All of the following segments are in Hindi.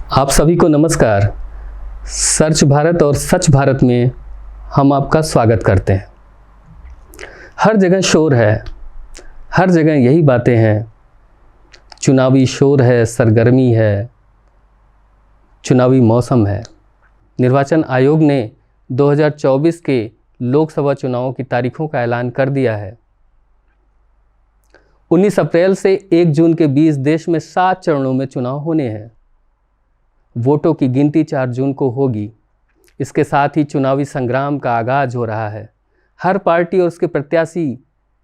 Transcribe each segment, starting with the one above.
आप सभी को नमस्कार। सर्च भारत और सच भारत में हम आपका स्वागत करते हैं। हर जगह शोर है, हर जगह यही बातें हैं। चुनावी शोर है, सरगर्मी है, चुनावी मौसम है। निर्वाचन आयोग ने 2024 के लोकसभा चुनावों की तारीखों का ऐलान कर दिया है। 19 अप्रैल से 1 जून के बीच देश में 7 चरणों में चुनाव होने हैं। वोटों की गिनती 4 जून को होगी। इसके साथ ही चुनावी संग्राम का आगाज हो रहा है। हर पार्टी और उसके प्रत्याशी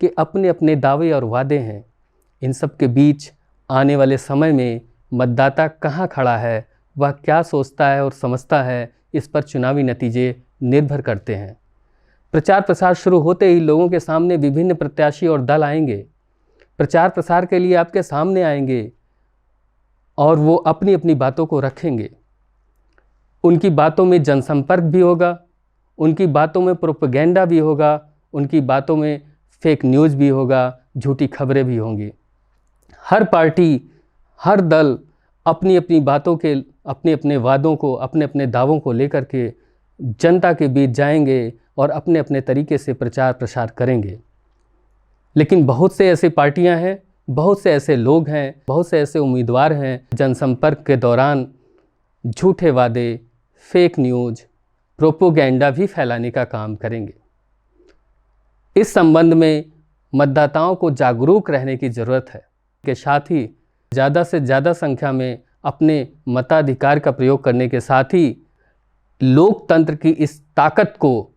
के अपने अपने दावे और वादे हैं। इन सब के बीच आने वाले समय में मतदाता कहाँ खड़ा है, वह क्या सोचता है और समझता है, इस पर चुनावी नतीजे निर्भर करते हैं। प्रचार प्रसार शुरू होते ही लोगों के सामने विभिन्न प्रत्याशी और दल आएंगे। प्रचार प्रसार के लिए आपके सामने आएंगे और वो अपनी अपनी बातों को रखेंगे। उनकी बातों में जनसंपर्क भी होगा, उनकी बातों में प्रोपेगेंडा भी होगा, उनकी बातों में फेक न्यूज़ भी होगा, झूठी खबरें भी होंगी। हर पार्टी, हर दल अपनी अपनी बातों के, अपने अपने वादों को, अपने अपने दावों को लेकर के जनता के बीच जाएंगे और अपने अपने तरीके से प्रचार प्रसार करेंगे। लेकिन बहुत से ऐसे पार्टियां हैं, बहुत से ऐसे लोग हैं, बहुत से ऐसे उम्मीदवार हैं, जनसंपर्क के दौरान झूठे वादे, फेक न्यूज़, प्रोपोगेंडा भी फैलाने का काम करेंगे। इस संबंध में मतदाताओं को जागरूक रहने की ज़रूरत है। के साथ ही ज़्यादा से ज़्यादा संख्या में अपने मताधिकार का प्रयोग करने के साथ ही लोकतंत्र की इस ताकत को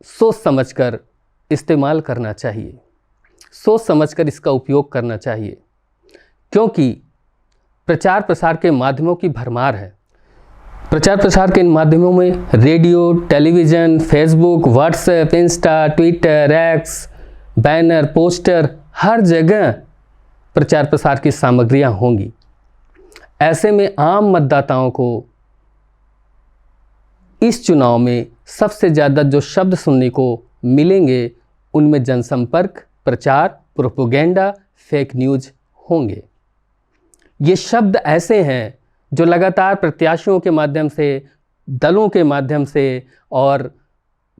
सोच समझकर इस्तेमाल करना चाहिए, सोच समझकर इसका उपयोग करना चाहिए, क्योंकि प्रचार प्रसार के माध्यमों की भरमार है। प्रचार प्रसार के इन माध्यमों में radio, television, Facebook, WhatsApp, Insta, Twitter, X, banner, poster, हर जगह प्रचार प्रसार की सामग्रियां होंगी। ऐसे में आम मतदाताओं को इस चुनाव में सबसे ज़्यादा जो शब्द सुनने को मिलेंगे, उनमें जनसंपर्क, प्रचार, प्रोपेगेंडा, फेक न्यूज़ होंगे। ये शब्द ऐसे हैं जो लगातार प्रत्याशियों के माध्यम से, दलों के माध्यम से और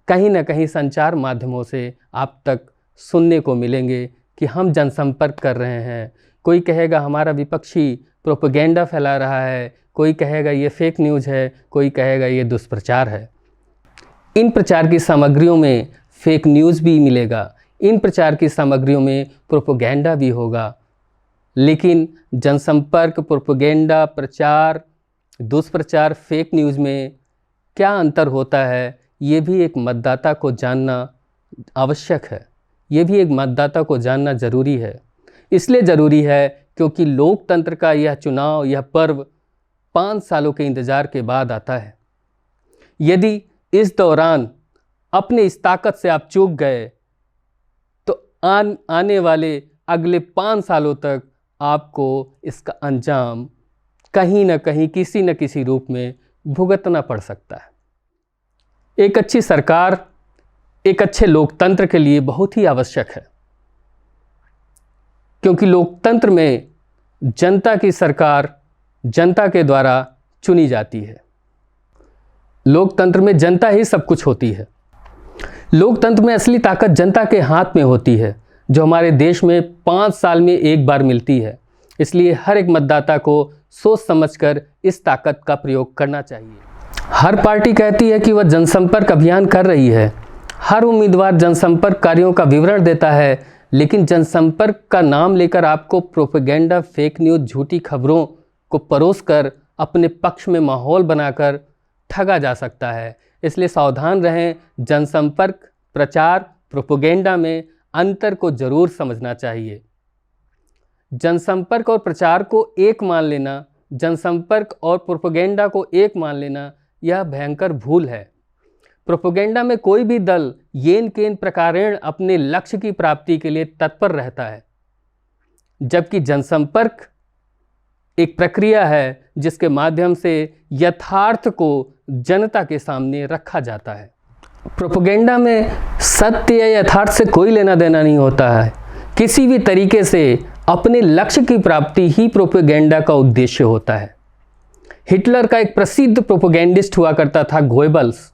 कहीं ना कहीं संचार माध्यमों से आप तक सुनने को मिलेंगे कि हम जनसंपर्क कर रहे हैं। कोई कहेगा हमारा विपक्षी प्रोपेगेंडा फैला रहा है, कोई कहेगा ये फेक न्यूज़ है, कोई कहेगा ये दुष्प्रचार है। इन प्रचार की सामग्रियों में फेक न्यूज़ भी मिलेगा, इन प्रचार की सामग्रियों में प्रोपेगेंडा भी होगा। लेकिन जनसंपर्क, प्रोपेगेंडा, प्रचार, दुष्प्रचार, फेक न्यूज़ में क्या अंतर होता है, ये भी एक मतदाता को जानना आवश्यक है। ये भी एक मतदाता को जानना ज़रूरी है। इसलिए ज़रूरी है क्योंकि लोकतंत्र का यह चुनाव, यह पर्व 5 सालों के इंतज़ार के बाद आता है। यदि इस दौरान अपने इस ताकत से आप चूक गए तो आने वाले अगले 5 सालों तक आपको इसका अंजाम कहीं ना कहीं, किसी न किसी रूप में भुगतना पड़ सकता है। एक अच्छी सरकार एक अच्छे लोकतंत्र के लिए बहुत ही आवश्यक है, क्योंकि लोकतंत्र में जनता की सरकार जनता के द्वारा चुनी जाती है। लोकतंत्र में जनता ही सब कुछ होती है। लोकतंत्र में असली ताकत जनता के हाथ में होती है, जो हमारे देश में 5 साल में एक बार मिलती है। इसलिए हर एक मतदाता को सोच समझकर इस ताकत का प्रयोग करना चाहिए। हर पार्टी कहती है कि वह जनसंपर्क अभियान कर रही है, हर उम्मीदवार जनसंपर्क कार्यों का विवरण देता है, लेकिन जनसंपर्क का नाम लेकर आपको प्रोपेगेंडा, फेक न्यूज़, झूठी खबरों को परोसकर अपने पक्ष में माहौल बनाकर ठगा जा सकता है। इसलिए सावधान रहें। जनसंपर्क, प्रचार, प्रोपेगेंडा में अंतर को जरूर समझना चाहिए। जनसंपर्क और प्रचार को एक मान लेना, जनसंपर्क और प्रोपेगेंडा को एक मान लेना, यह भयंकर भूल है। प्रोपेगेंडा में कोई भी दल येन केन प्रकारेण अपने लक्ष्य की प्राप्ति के लिए तत्पर रहता है, जबकि जनसंपर्क एक प्रक्रिया है जिसके माध्यम से यथार्थ को जनता के सामने रखा जाता है। प्रोपेगेंडा में सत्य या यथार्थ से कोई लेना देना नहीं होता है। किसी भी तरीके से अपने लक्ष्य की प्राप्ति ही प्रोपेगेंडा का उद्देश्य होता है। हिटलर का एक प्रसिद्ध प्रोपेगेंडिस्ट हुआ करता था गोएबल्स।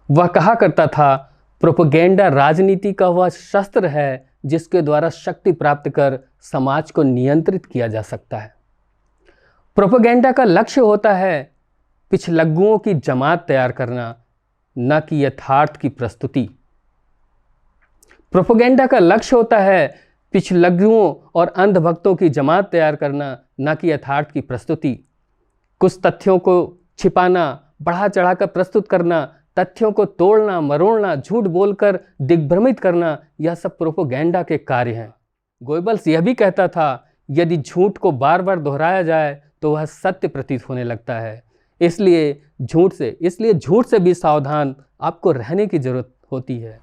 वह कहा करता था, प्रोपेगेंडा राजनीति का वह शस्त्र है जिसके द्वारा शक्ति प्राप्त कर समाज को नियंत्रित किया जा सकता है। प्रोपेगेंडा का लक्ष्य होता है पिछलग्गुओं की जमात तैयार करना, न कि यथार्थ की प्रस्तुति। प्रोपेगेंडा का लक्ष्य होता है पिछलग्गुओं और अंधभक्तों की जमात तैयार करना, न कि यथार्थ की प्रस्तुति। कुछ तथ्यों को छिपाना, बढ़ा चढ़ाकर प्रस्तुत करना, तथ्यों को तोड़ना मरोड़ना, झूठ बोलकर दिग्भ्रमित करना, यह सब प्रोपेगेंडा के कार्य हैं। गोएबल्स यह भी कहता था, यदि झूठ को बार बार दोहराया जाए तो वह सत्य प्रतीत होने लगता है। इसलिए झूठ से भी सावधान आपको रहने की जरूरत होती है।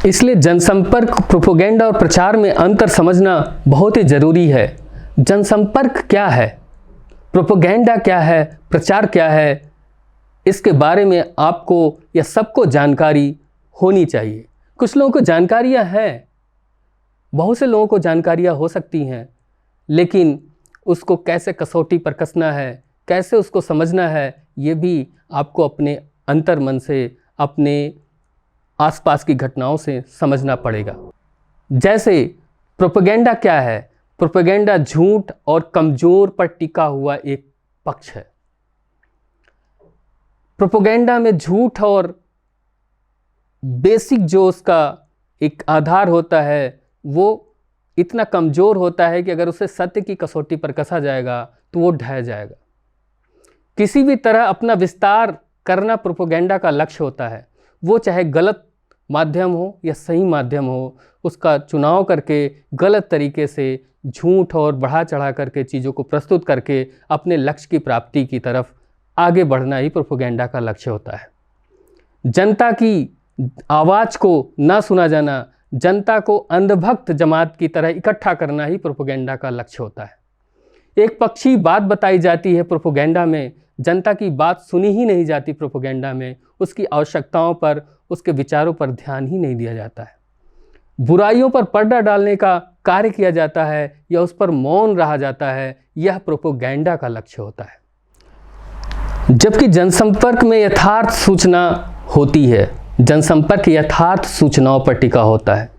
इसलिए जनसंपर्क, प्रोपेगेंडा और प्रचार में अंतर समझना बहुत ही जरूरी है। जनसंपर्क क्या है, प्रोपेगेंडा क्या है, प्रचार क्या है, इसके बारे में आपको या सबको जानकारी होनी चाहिए। कुछ लोगों को जानकारियां हैं, बहुत से लोगों को जानकारियां हो सकती हैं, लेकिन उसको कैसे कसौटी पर कसना है, कैसे उसको समझना है, ये भी आपको अपने अंतर्मन से, अपने आसपास की घटनाओं से समझना पड़ेगा। जैसे प्रोपेगेंडा क्या है? प्रोपेगेंडा झूठ और कमज़ोर पर टिका हुआ एक पक्ष है। प्रोपेगेंडा में झूठ और बेसिक जो उसका एक आधार होता है वो इतना कमज़ोर होता है कि अगर उसे सत्य की कसौटी पर कसा जाएगा तो वो ढह जाएगा। किसी भी तरह अपना विस्तार करना प्रोपेगेंडा का लक्ष्य होता है। वो चाहे गलत माध्यम हो या सही माध्यम हो, उसका चुनाव करके गलत तरीके से झूठ और बढ़ा चढ़ा करके चीज़ों को प्रस्तुत करके अपने लक्ष्य की प्राप्ति की तरफ आगे बढ़ना ही प्रोपेगेंडा का लक्ष्य होता है। जनता की आवाज़ को ना सुना जाना, जनता को अंधभक्त जमात की तरह इकट्ठा करना ही प्रोपेगेंडा का लक्ष्य होता है। एक पक्षी बात बताई जाती है प्रोपेगेंडा में, जनता की बात सुनी ही नहीं जाती प्रोपेगेंडा में, उसकी आवश्यकताओं पर, उसके विचारों पर ध्यान ही नहीं दिया जाता है। बुराइयों पर पर्दा डालने का कार्य किया जाता है या उस पर मौन रहा जाता है, यह प्रोपेगेंडा का लक्ष्य होता है। जबकि जनसंपर्क में यथार्थ सूचना होती है, जनसंपर्क यथार्थ सूचनाओं पर टिका होता है।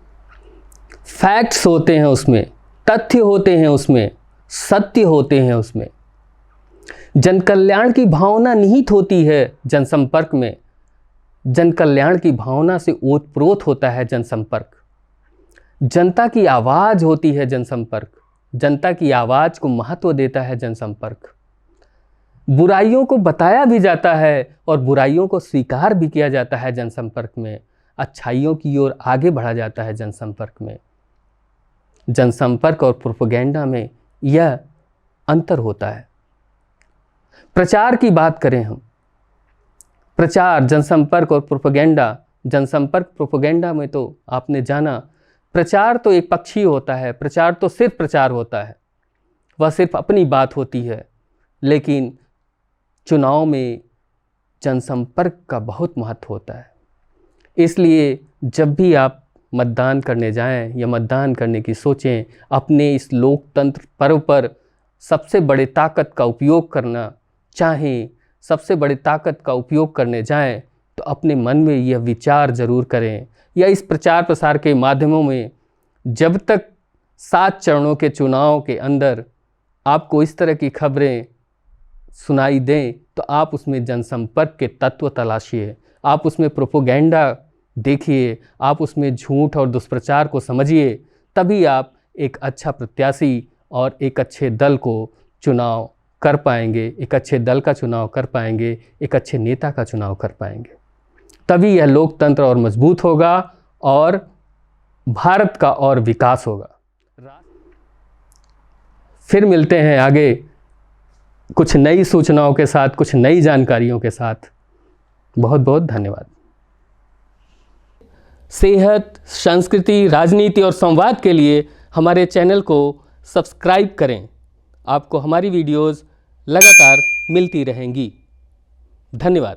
फैक्ट्स होते हैं उसमें, तथ्य होते हैं उसमें, सत्य होते हैं उसमें। जनकल्याण की भावना निहित होती है जनसंपर्क में। जनकल्याण की भावना से ओतप्रोत होता है जनसंपर्क। जनता की आवाज़ होती है जनसंपर्क। जनता की आवाज़ को महत्व देता है जनसंपर्क। बुराइयों को बताया भी जाता है और बुराइयों को स्वीकार भी किया जाता है जनसंपर्क में। अच्छाइयों की ओर आगे बढ़ा जाता है जनसंपर्क में। जनसंपर्क और प्रोपेगेंडा में यह अंतर होता है। प्रचार की बात करें हम, प्रचार, जनसंपर्क और प्रोपेगेंडा। जनसंपर्क प्रोपेगेंडा में तो आपने जाना, प्रचार तो एक पक्षी होता है। प्रचार तो सिर्फ प्रचार होता है, वह सिर्फ अपनी बात होती है। लेकिन चुनाव में जनसंपर्क का बहुत महत्व होता है। इसलिए जब भी आप मतदान करने जाएं या मतदान करने की सोचें, अपने इस लोकतंत्र पर्व पर सबसे बड़े ताकत का उपयोग करना चाहें, सबसे बड़ी ताकत का उपयोग करने जाएं, तो अपने मन में यह विचार ज़रूर करें, या इस प्रचार प्रसार के माध्यमों में जब तक 7 चरणों के चुनाव के अंदर आपको इस तरह की खबरें सुनाई दें, तो आप उसमें जनसंपर्क के तत्व तलाशिए, आप उसमें प्रोपेगेंडा देखिए, आप उसमें झूठ और दुष्प्रचार को समझिए। तभी आप एक अच्छा प्रत्याशी और एक अच्छे दल को चुनाव कर पाएंगे, एक अच्छे दल का चुनाव कर पाएंगे, एक अच्छे नेता का चुनाव कर पाएंगे। तभी यह लोकतंत्र और मजबूत होगा और भारत का और विकास होगा। फिर मिलते हैं आगे कुछ नई सूचनाओं के साथ, कुछ नई जानकारियों के साथ। बहुत बहुत धन्यवाद। सेहत, संस्कृति, राजनीति और संवाद के लिए हमारे चैनल को सब्सक्राइब करें। आपको हमारी वीडियोस लगातार मिलती रहेंगी। धन्यवाद।